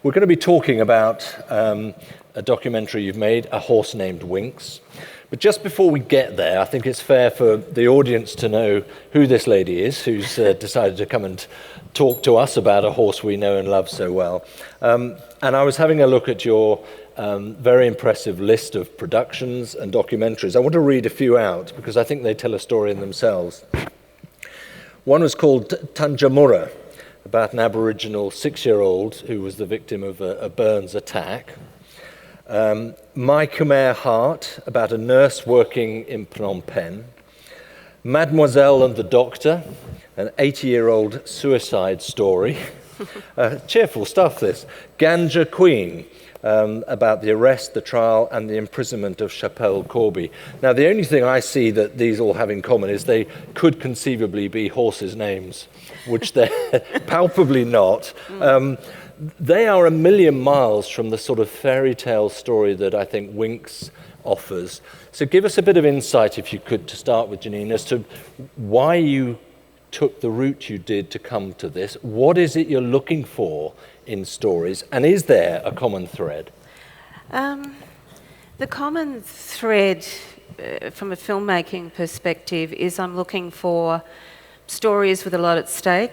We're going to be talking about a documentary you've made, A Horse Named Winks. But just before we get there, I think it's fair for the audience to know who this lady is, who's decided to come and talk to us about a horse we know and love so well. And I was having a look at your very impressive list of productions and documentaries. I want to read a few out because I think they tell a story in themselves. One was called Tanjamura, about an Aboriginal 6-year-old who was the victim of a burns attack. My Khmer Heart, about a nurse working in Phnom Penh. Mademoiselle and the Doctor, an 80-year-old suicide story. Cheerful stuff, this. Ganja Queen, about the arrest, the trial, and the imprisonment of Chappelle Corby. Now, the only thing I see that these all have in common is they could conceivably be horses' names, which they're palpably not. They are a million miles from the sort of fairy tale story that I think Winks offers. So give us a bit of insight, if you could, to start with, Janine, as to why you took the route you did to come to this. What is it you're looking for in stories, and is there a common thread? The common thread from a filmmaking perspective is I'm looking for stories with a lot at stake,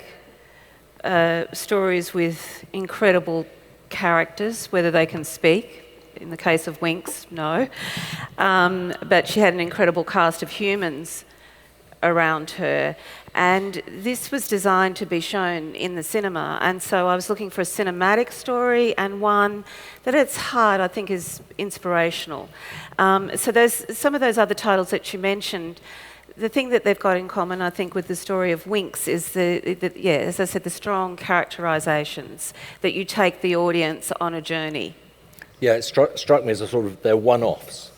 stories with incredible characters, whether they can speak. In the case of Winks, no. But she had an incredible cast of humans around her. And this was designed to be shown in the cinema. And so I was looking for a cinematic story and one that at its heart I think is inspirational. So there's some of those other titles that you mentioned. The thing that they've got in common, I think, with the story of Winks is as I said, the strong characterisations, that you take the audience on a journey. Yeah, it struck me as a sort of, they're one-offs.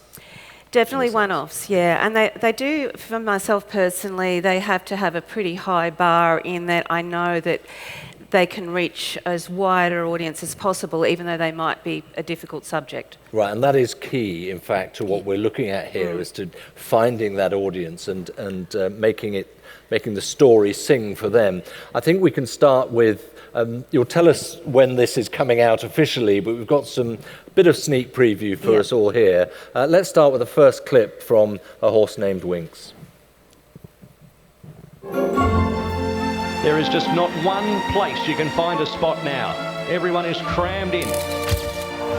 Definitely one-offs, yeah. And they do, for myself personally, they have to have a pretty high bar in that I know that they can reach as wide an audience as possible, even though they might be a difficult subject. Right, and that is key, in fact, to what we're looking at here, is to finding that audience and making the story sing for them. I think we can start with, you'll tell us when this is coming out officially, but we've got some bit of sneak preview for us all here. Let's start with the first clip from A Horse Named Winks. There is just not one place you can find a spot now. Everyone is crammed in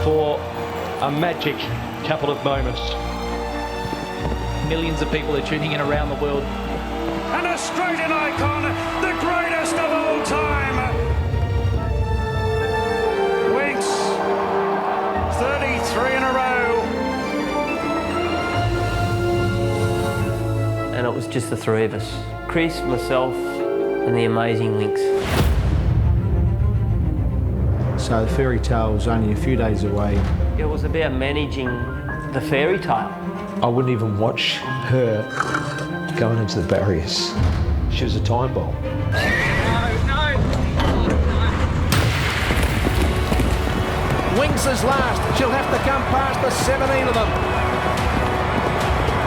for a magic couple of moments. Millions of people are tuning in around the world. An Australian icon, the greatest of all time. Winks, 33 in a row. And it was just the three of us. Chris, myself, and the amazing Winks. So the fairy tale was only a few days away. It was about managing the fairy tale. I wouldn't even watch her going into the barriers. She was a time bomb. Winks is last. She'll have to come past the 17 of them.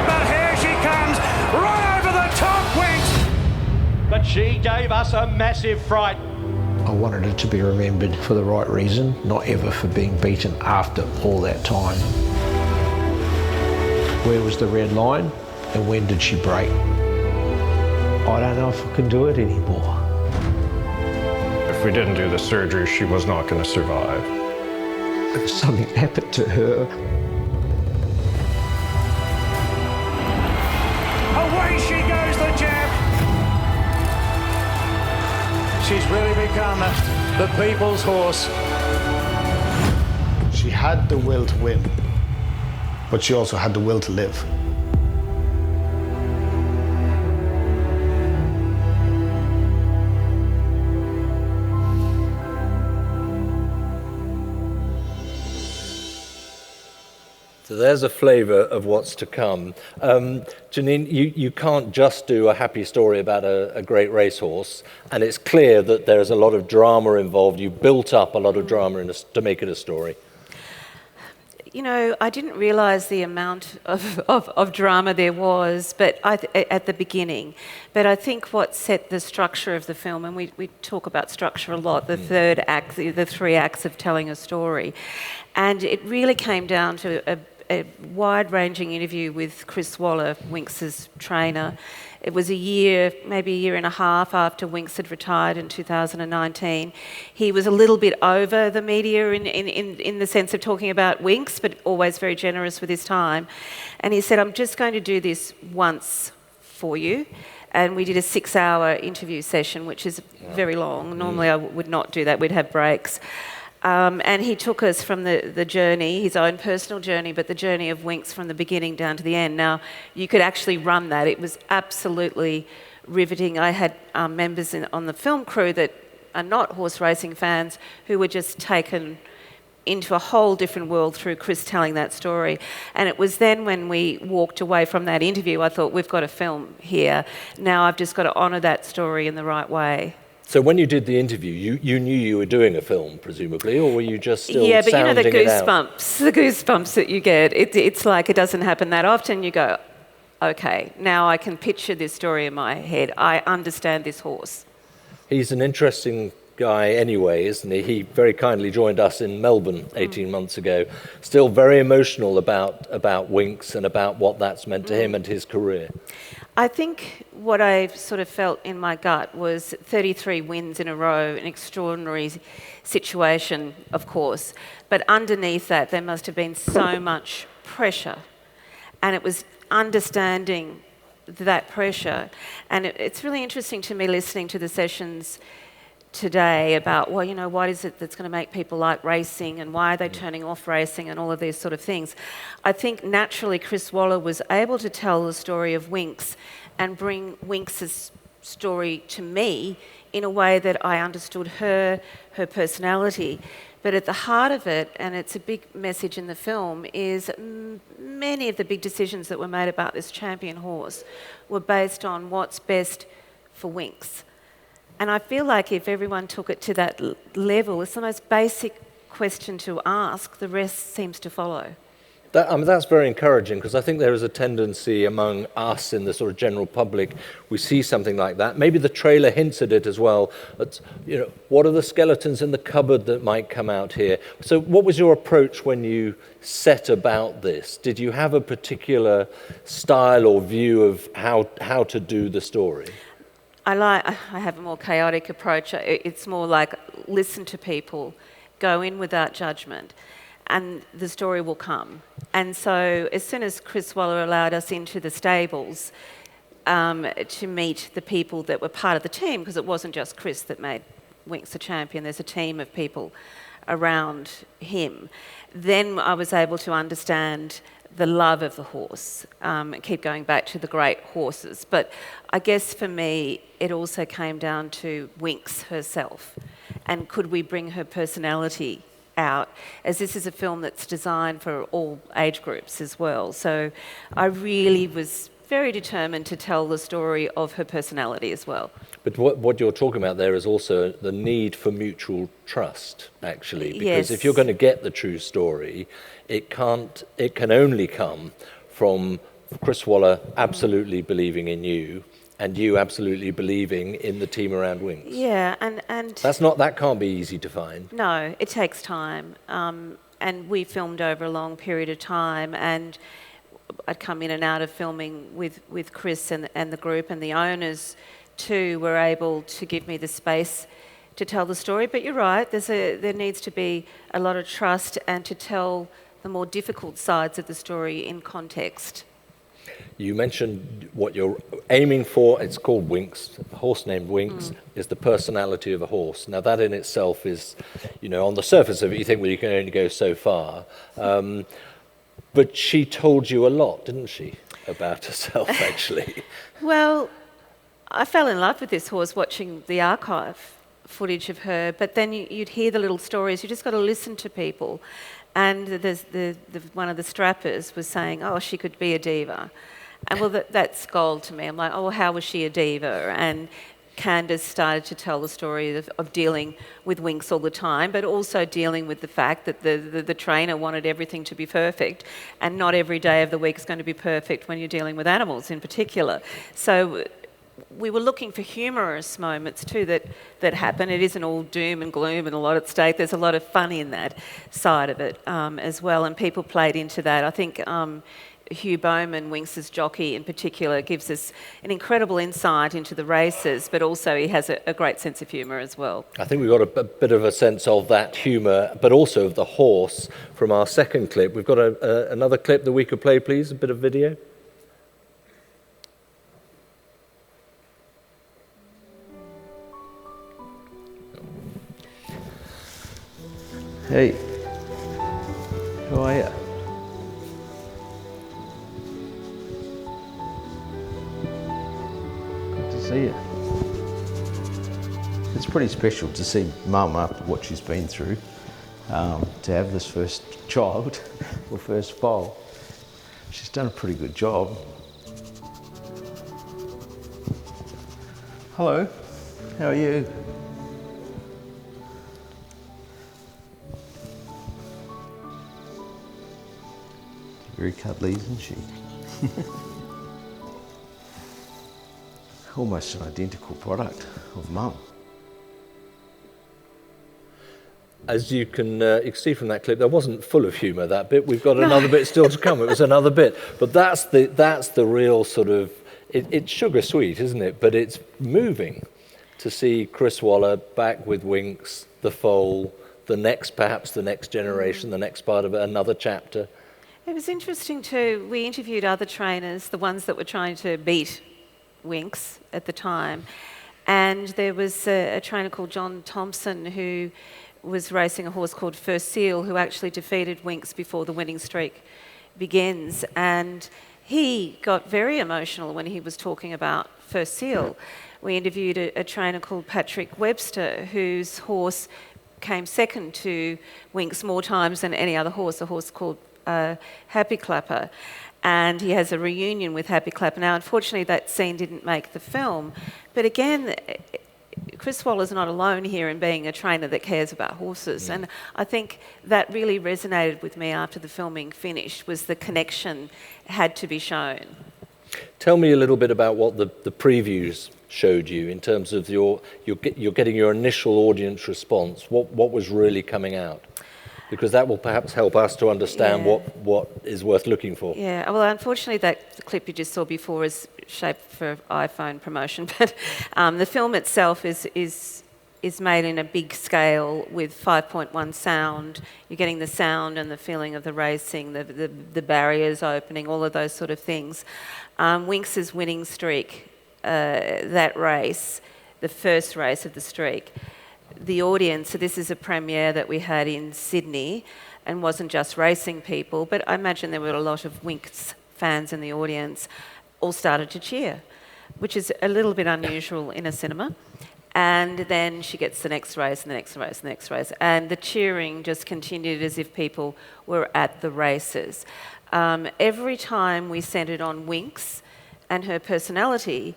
But here she comes, right over the top, Winks. But she gave us a massive fright. I wanted her to be remembered for the right reason, not ever for being beaten after all that time. Where was the red line and when did she break? I don't know if I can do it anymore. If we didn't do the surgery, she was not going to survive. If something happened to her, Away she goes, the jab. She's really become the people's horse. She had the will to win, but she also had the will to live. So there's a flavour of what's to come. Janine, you can't just do a happy story about a great racehorse, and it's clear that there's a lot of drama involved. You built up a lot of drama to make it a story. You know, I didn't realise the amount of drama there was at the beginning. But I think what set the structure of the film, and we talk about structure a lot, the third act, the 3 acts of telling a story. And it really came down to a wide-ranging interview with Chris Waller, Winx's trainer. It was a year, maybe a year and a half after Winx had retired in 2019. He was a little bit over the media in the sense of talking about Winx, but always very generous with his time. And he said, I'm just going to do this once for you. And we did a 6-hour interview session, which is very long. Normally I would not do that, we'd have breaks. And he took us from the journey, his own personal journey, but the journey of Winx from the beginning down to the end. Now, you could actually run that. It was absolutely riveting. I had members on the film crew that are not horse racing fans who were just taken into a whole different world through Chris telling that story. And it was then when we walked away from that interview, I thought, we've got a film here. Now I've just got to honour that story in the right way. So when you did the interview, you knew you were doing a film, presumably, or were you just still sounding it out? Yeah, but you know the goosebumps that you get, it's like it doesn't happen that often. You go, okay, now I can picture this story in my head. I understand this horse. He's an interesting guy anyway, isn't he? He very kindly joined us in Melbourne 18 months ago. Still very emotional about Winx and about what that's meant to him and his career. I think what I sort of felt in my gut was 33 wins in a row, an extraordinary situation, of course. But underneath that, there must have been so much pressure. And it was understanding that pressure. And it's really interesting to me listening to the sessions today about, well, you know, what is it that's going to make people like racing and why are they turning off racing and all of these sort of things. I think naturally Chris Waller was able to tell the story of Winx and bring Winx's story to me in a way that I understood her personality. But at the heart of it, and it's a big message in the film, is many of the big decisions that were made about this champion horse were based on what's best for Winx. And I feel like if everyone took it to that level, it's the most basic question to ask. The rest seems to follow. That's very encouraging, because I think there is a tendency among us in the sort of general public, we see something like that. Maybe the trailer hints at it as well. But, you know, what are the skeletons in the cupboard that might come out here? So what was your approach when you set about this? Did you have a particular style or view of how to do the story? I have a more chaotic approach. It's more like listen to people, go in without judgment, and the story will come. And so as soon as Chris Waller allowed us into the stables to meet the people that were part of the team, because it wasn't just Chris that made Winx the champion, there's a team of people around him, then I was able to understand the love of the horse, keep going back to the great horses. But I guess for me, it also came down to Winx herself. And could we bring her personality out, as this is a film that's designed for all age groups as well. So I really was very determined to tell the story of her personality as well. But what you're talking about there is also the need for mutual trust, actually, because if you're going to get the true story, it can only come from Chris Waller absolutely believing in you and you absolutely believing in the team around Winx. Yeah, and that can't be easy to find. No, it takes time. And we filmed over a long period of time, and I'd come in and out of filming with Chris and the group, and the owners too were able to give me the space to tell the story. But you're right, there needs to be a lot of trust and to tell the more difficult sides of the story in context. You mentioned what you're aiming for. It's called Winx. A horse named Winx is the personality of a horse. Now that in itself is, you know, on the surface of it, you think, well, you can only go so far. But she told you a lot, didn't she, about herself, actually? Well, I fell in love with this horse watching the archive footage of her, but then you'd hear the little stories. You just got to listen to people. And one of the strappers was saying, oh, she could be a diva. And well, that's gold to me. I'm like, oh, how was she a diva? And Candace started to tell the story of dealing with Winx all the time, but also dealing with the fact that the trainer wanted everything to be perfect, and not every day of the week is going to be perfect when you're dealing with animals in particular. So we were looking for humorous moments too that happen. It isn't all doom and gloom and a lot at stake. There's a lot of fun in that side of it as well, and people played into that. I think Hugh Bowman, Winx's jockey in particular, gives us an incredible insight into the races, but also he has a great sense of humour as well. I think we've got a bit of a sense of that humour, but also of the horse from our second clip. We've got another clip that we could play, please, a bit of video. Hey, how are you? Good to see you. It's pretty special to see Mum after what she's been through, to have this first child, or first foal. She's done a pretty good job. Hello, how are you? Very cuddly, isn't she? Almost an identical product of Mum. As you can see from that clip, there wasn't full of humour, that bit. We've got another bit still to come. It was another bit. But that's the real sort of, it's sugar sweet, isn't it? But it's moving to see Chris Waller back with Winx, the foal, perhaps the next generation, the next part of it, another chapter. It was interesting too. We interviewed other trainers, the ones that were trying to beat Winx at the time. And there was a trainer called John Thompson who was racing a horse called Fore, who actually defeated Winx before the winning streak begins. And he got very emotional when he was talking about Fore. We interviewed a trainer called Patrick Webster, whose horse came second to Winx more times than any other horse, a horse called Happy Clapper, and he has a reunion with Happy Clapper. Now, unfortunately, that scene didn't make the film, but again, Chris Waller's not alone here in being a trainer that cares about horses, and I think that really resonated with me after the filming finished, was the connection had to be shown. Tell me a little bit about what the previews showed you in terms of you're getting your initial audience response. What was really coming out? Because that will perhaps help us to understand what is worth looking for. Yeah, well, unfortunately, that clip you just saw before is shaped for iPhone promotion, but the film itself is made in a big scale with 5.1 sound. You're getting the sound and the feeling of the racing, the barriers opening, all of those sort of things. Winx's winning streak, that race, the first race of the streak, the audience, so this is a premiere that we had in Sydney and wasn't just racing people, but I imagine there were a lot of Winx fans in the audience, all started to cheer, which is a little bit unusual in a cinema. And then she gets the next race and the next race and the next race, and the cheering just continued as if people were at the races. Every time we centred on Winx and her personality,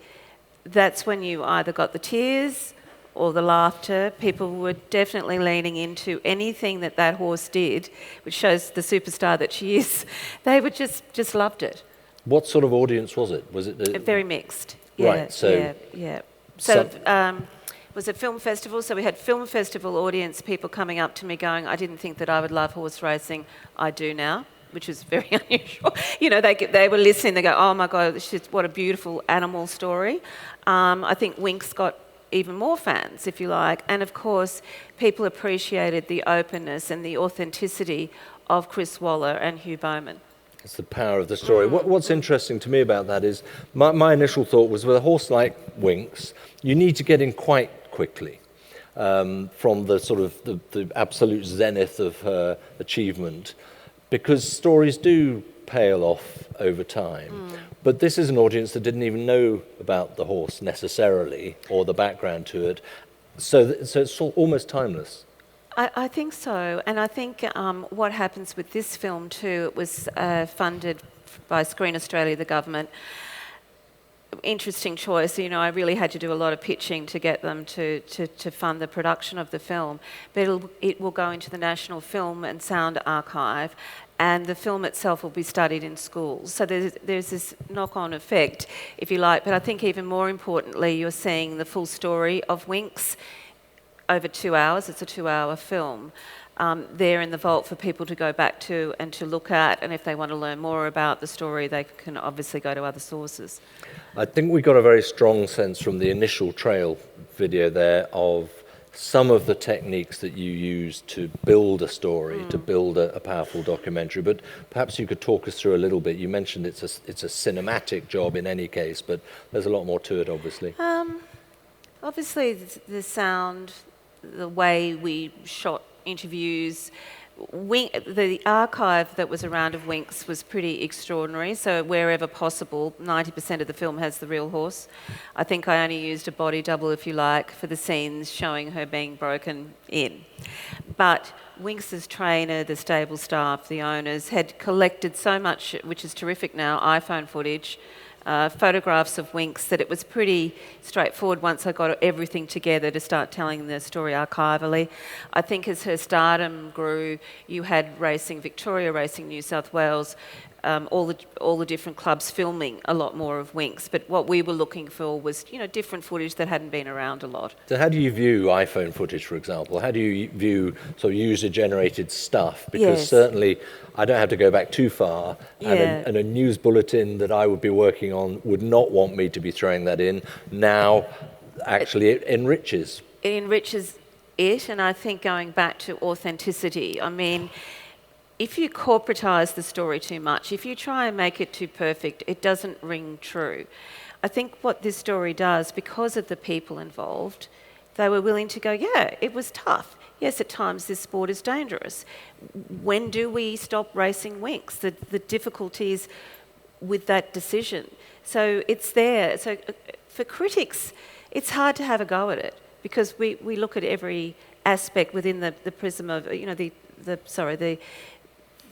that's when you either got the tears or the laughter. People were definitely leaning into anything that horse did, which shows the superstar that she is. They were just loved it. What sort of audience was it? Was it very mixed? Yeah, right. So yeah. So it was a film festival. So we had film festival audience people coming up to me going, "I didn't think that I would love horse racing. I do now." Which is very unusual. You know, they were listening. They go, "Oh my God, what a beautiful animal story." I think Winx got even more fans, if you like. And of course, people appreciated the openness and the authenticity of Chris Waller and Hugh Bowman. It's the power of the story. What's interesting to me about that is my initial thought was with a horse like Winx, you need to get in quite quickly from the sort of the absolute zenith of her achievement, because stories do pale off over time. But this is an audience that didn't even know about the horse necessarily or the background to it. So it's almost timeless. I think so. And I think what happens with this film too, it was funded by Screen Australia, the government. interesting choice. You know, I really had to do a lot of pitching to get them to fund the production of the film. But it will go into the National Film and Sound Archive, and the film itself will be studied in schools. So there's this knock-on effect, if you like. But I think even more importantly, you're seeing the full story of Winx over 2 hours. It's a 2-hour film. There in the vault for people to go back to and to look at, and if they want to learn more about the story, they can obviously go to other sources. I think we got a very strong sense from the initial trail video there of some of the techniques that you use to build a story, to build a powerful documentary. But perhaps you could talk us through a little bit. You mentioned it's a cinematic job in any case, but there's a lot more to it, obviously. Obviously, the sound, the way we shot interviews. The archive that was around of Winx was pretty extraordinary. So wherever possible, 90% of the film has the real horse. I think I only used a body double, if you like, for the scenes showing her being broken in. But Winx's trainer, the stable staff, the owners, had collected so much, which is terrific now, iPhone footage, photographs of Winx, that it was pretty straightforward once I got everything together to start telling the story archivally. I think as her stardom grew, you had Racing Victoria, Racing New South Wales, all the different clubs filming a lot more of Winx. But what we were looking for was, you know, different footage that hadn't been around a lot. So how do you view iPhone footage, for example? How do you view sort of user-generated stuff? Because certainly I don't have to go back too far, and a news bulletin that I would be working on would not want me to be throwing that in. Now, actually, it enriches. It enriches it, and I think going back to authenticity, I mean, if you corporatise the story too much, if you try and make it too perfect, it doesn't ring true. I think what this story does, because of the people involved, they were willing to go, yeah, it was tough. Yes, at times this sport is dangerous. When do we stop racing Winx? The difficulties with that decision. So it's there. So for critics, it's hard to have a go at it, because we look at every aspect within the prism of, you know, the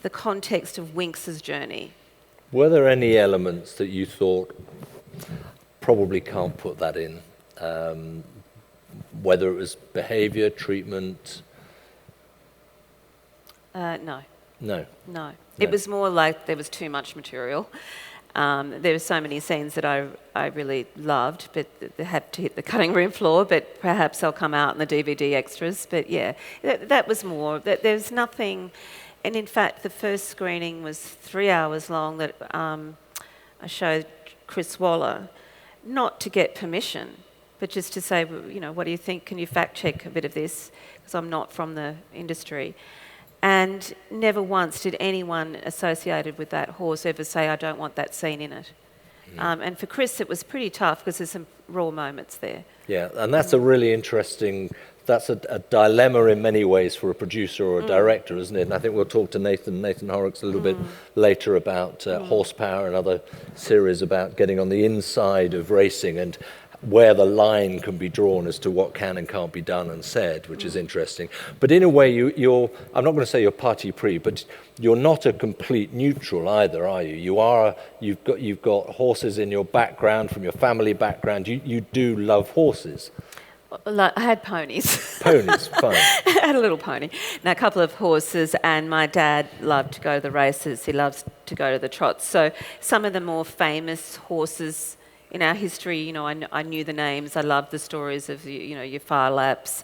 context of Winx's journey. Were there any elements that you thought probably can't put that in? Whether it was behaviour, treatment? No. No. It was more like there was too much material. There were so many scenes that I really loved, but they had to hit the cutting room floor, but perhaps they'll come out in the DVD extras. But yeah, that was more. There's nothing. And in fact, the first screening was 3 hours long that I showed Chris Waller, not to get permission, but just to say, you know, what do you think? Can you fact check a bit of this? Because I'm not from the industry. And never once did anyone associated with that horse ever say, I don't want that scene in it. And for Chris, it was pretty tough because there's some raw moments there. Yeah, and that's a really interesting, that's a dilemma in many ways for a producer or a director, isn't it? And I think we'll talk to Nathan Horrocks a little bit later about Horsepower and other series about getting on the inside of racing and where the line can be drawn as to what can and can't be done and said, which is interesting. But in a way, you're, I'm not going to say you're parti pris, but you're not a complete neutral either, are you? You've got horses in your background, from your family background. You do love horses. I had ponies. Ponies, fine. I had a little pony. Now, a couple of horses, and my dad loved to go to the races. He loves to go to the trots. So some of the more famous horses in our history, you know, I knew the names. I loved the stories of, you know, your Far Laps,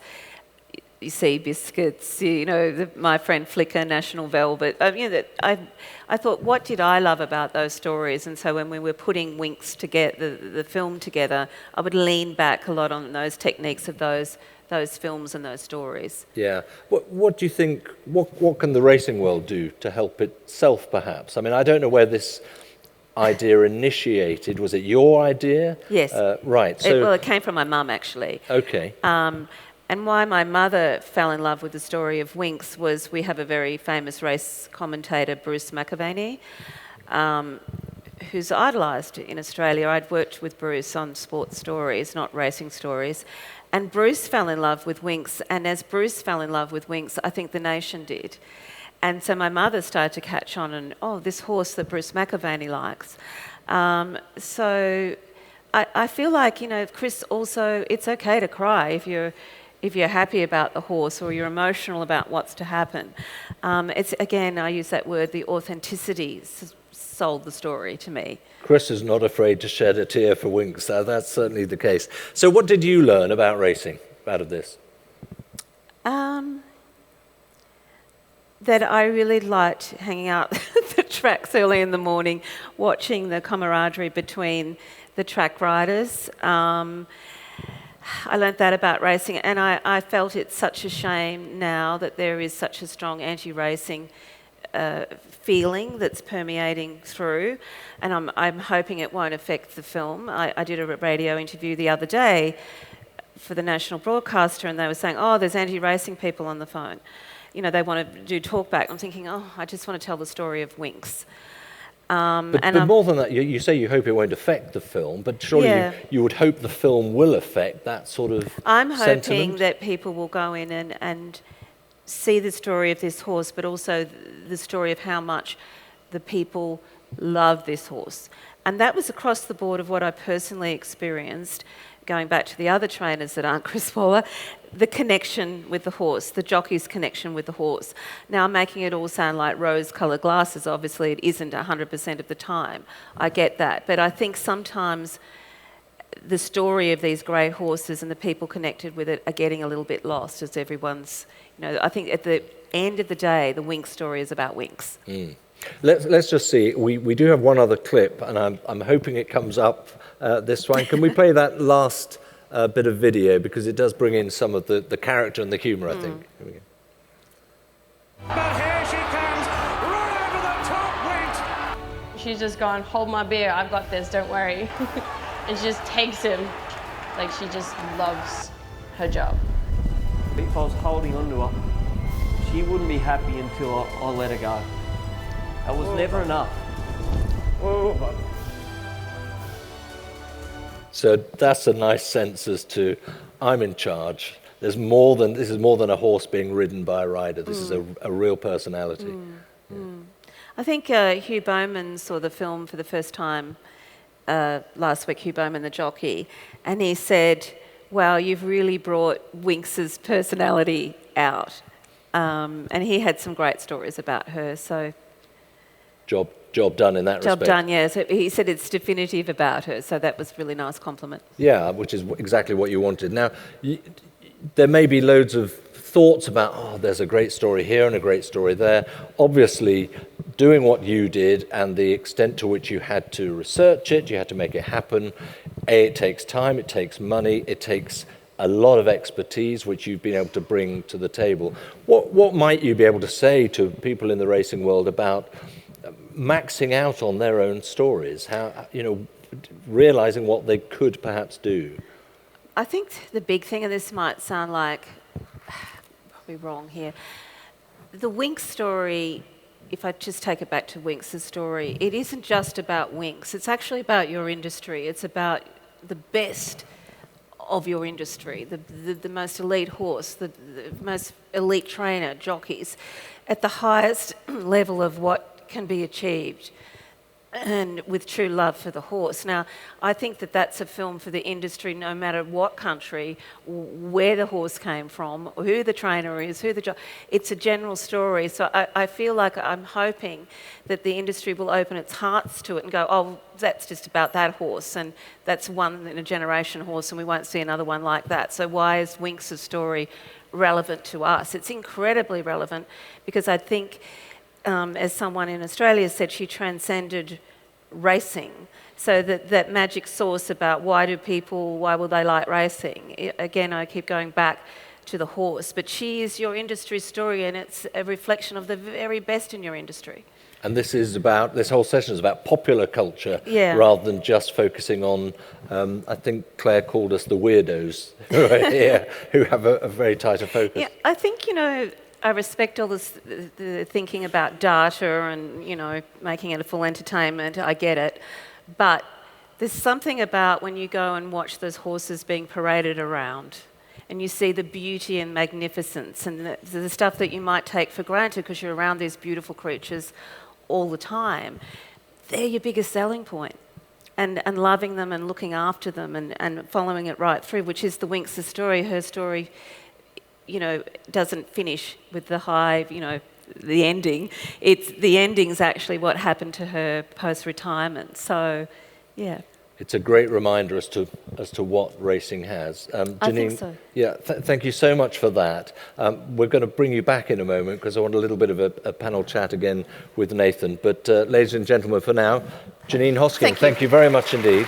your Sea Biscuits, you know, my friend Flicker, National Velvet. You know, I thought, what did I love about those stories? And so when we were putting Winx together, the film together, I would lean back a lot on those techniques of those films and those stories. Yeah. What do you think, what can the racing world do to help itself, perhaps? I mean, I don't know where this idea initiated. Was it your idea? Yes. Right. So it came from my mum, actually. Okay. And why my mother fell in love with the story of Winx was we have a very famous race commentator, Bruce McAvaney, who's idolised in Australia. I'd worked with Bruce on sports stories, not racing stories. And Bruce fell in love with Winx. And as Bruce fell in love with Winx, I think the nation did. And so my mother started to catch on and, oh, this horse that Bruce McAvaney likes. So I feel like, Chris, also, it's okay to cry if you're happy about the horse or you're emotional about what's to happen. It's, again, I use that word, the authenticity sold the story to me. Chris is not afraid to shed a tear for Winks. That's certainly the case. So what did you learn about racing out of this? That I really liked hanging out at the tracks early in the morning, watching the camaraderie between the track riders. I learnt that about racing, and I felt it's such a shame now that there is such a strong anti-racing feeling that's permeating through, and I'm hoping it won't affect the film. I did a radio interview the other day for the national broadcaster, and they were saying, oh, there's anti-racing people on the phone. They want to do talkback. I'm thinking, I just want to tell the story of Winks. But more than that, you say you hope it won't affect the film, but surely you would hope the film will affect that sort of I'm hoping sentiment? that people will go in and see the story of this horse, but also the story of how much the people love this horse. And that was across the board of what I personally experienced, going back to the other trainers that aren't Chris Fore, the connection with the horse, the jockey's connection with the horse. Now, I'm making it all sound like rose-coloured glasses. Obviously, it isn't 100% of the time. I get that. But I think sometimes the story of these great horses and the people connected with it are getting a little bit lost as everyone's... I think at the end of the day, the Winks story is about Winks. Mm. Let's just see. We do have one other clip, and I'm hoping it comes up this one. Can we play that last bit of video, because it does bring in some of the character and the humour, I think. Here we go. But here she comes, right over the top, Winks. She's just gone, hold my beer, I've got this, don't worry. And she just takes him. Like, she just loves her job. If I was holding on to her, she wouldn't be happy until I let her go. It was never enough. So that's a nice sense as to, I'm in charge. This is more than a horse being ridden by a rider. This is a real personality. I think Hugh Bowman saw the film for the first time last week, Hugh Bowman, the jockey, and he said, wow, you've really brought Winks's personality out. And he had some great stories about her, so... Job done in that respect. Job done, yeah. So he said it's definitive about her, so that was a really nice compliment. Yeah, which is exactly what you wanted. Now, there may be loads of thoughts about, there's a great story here and a great story there. Obviously, doing what you did and the extent to which you had to research it, you had to make it happen. It takes time, it takes money, it takes a lot of expertise which you've been able to bring to the table. What might you be able to say to people in the racing world about maxing out on their own stories, realizing what they could perhaps do? I think the big thing, and this might sound like probably wrong here, the Winks story, if I just take it back to Winks' story, it isn't just about Winks. It's actually about your industry. It's about the best of your industry, the most elite horse, the most elite trainer, jockeys, at the highest level of what can be achieved, and with true love for the horse. Now, I think that that's a film for the industry, no matter what country, where the horse came from, who the trainer is, it's a general story. So I feel like I'm hoping that the industry will open its hearts to it and go, oh, that's just about that horse, and that's one in a generation horse, and we won't see another one like that. So why is Winks' story relevant to us? It's incredibly relevant, because I think, as someone in Australia said, she transcended racing. So that magic source about why will they like racing? Again, I keep going back to the horse, but she is your industry story, and it's a reflection of the very best in your industry. And this whole session is about popular culture, rather than just focusing on, I think Claire called us the weirdos who are here, who have a very tighter focus. Yeah, I think, I respect all this, the thinking about data and, making it a full entertainment. I get it. But there's something about when you go and watch those horses being paraded around and you see the beauty and magnificence and the stuff that you might take for granted because you're around these beautiful creatures all the time. They're your biggest selling point. and loving them and looking after them and following it right through, which is the Winx' story. Her story, you know, doesn't finish with the high, you know, the ending. It's the ending's actually what happened to her post-retirement. So, yeah. It's a great reminder as to what racing has. Janine, I think so. Yeah, thank you so much for that. We're going to bring you back in a moment because I want a little bit of a panel chat again with Nathan. But ladies and gentlemen, for now, Janine Hosking, thank you very much indeed.